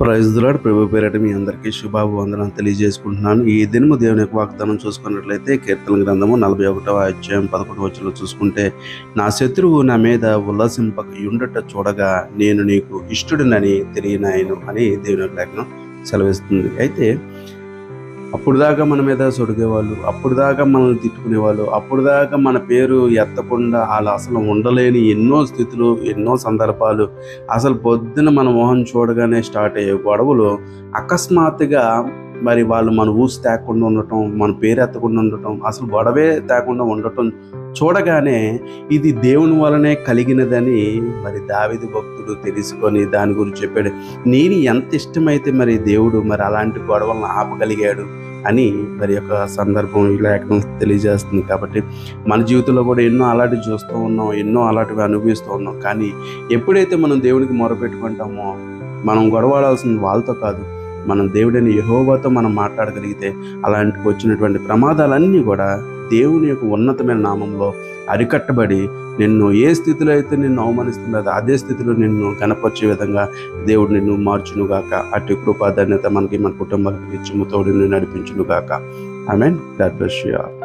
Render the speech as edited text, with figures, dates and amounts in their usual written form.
Praise the lord. ప్రభు పేరిట మీ అందరికీ శుభాభివందనాలు తెలియజేసుకుంటున్నాను. ఈ దినము దేవుని యొక్క వాగ్దానం చూసుకున్నట్లయితే కీర్తన గ్రంథము 41వ అధ్యాయం 11వ వచనంలో చూసుకుంటే, నా శత్రువు నా మీద ఉల్లాసింపక యుండట చూడగా నేను నీకు ఇష్టడునని తెలియనాయను అని దేవుని యొక్క లేఖనం సెలవిస్తుంది. అయితే అప్పుడు దాకా మన మీద సొడిగేవాళ్ళు, అప్పుడు దాకా మనల్ని తిట్టుకునేవాళ్ళు, అప్పుడు దాకా మన పేరు ఎత్తకుండా వాళ్ళు అసలు ఉండలేని ఎన్నో స్థితులు, ఎన్నో సందర్భాలు, అసలు పొద్దున మన మొహం చూడగానే స్టార్ట్ అయ్యే గొడవలు అకస్మాత్తుగా మరి వాళ్ళు మన ఊసి తేకుండా ఉండటం, మన పేరు ఎత్తకుండా ఉండటం, అసలు గొడవే తేకుండా ఉండటం చూడగానే ఇది దేవుని వలనే కలిగినదని మరి దావీదు భక్తుడు తెలుసుకొని దాని గురించి చెప్పాడు. నేను ఎంత ఇష్టమైతే మరి దేవుడు మరి అలాంటి గొడవలను ఆపగలిగాడు అని మరి యొక్క సందర్భం ఈ లేఖనం తెలియజేస్తుంది. కాబట్టి మన జీవితంలో కూడా ఎన్నో అలాంటివి చూస్తూ ఉన్నాం, ఎన్నో అలాంటివి అనుభవిస్తూ ఉన్నాం. కానీ ఎప్పుడైతే మనం దేవునికి మొరపెట్టుకుంటామో, మనం గొడవడాల్సింది వాళ్ళతో కాదు, మనం దేవుడైన యెహోవాతో మనం మాట్లాడగలిగితే అలాంటి వచ్చినటువంటి ప్రమాదాలన్నీ కూడా దేవుని యొక్క ఉన్నతమైన నామంలో అరికట్టబడి నిన్ను ఏ స్థితిలో అయితే నిన్ను అవమానిస్తున్నదో అదే స్థితిలో నిన్ను కనపరిచే విధంగా దేవుడు నిన్ను మార్చునుగాక. అటు కృపాధన్యత మనకి, మన కుటుంబానికి నిత్యము తోడుని నడిపించునుగాక. Amen. God bless you all.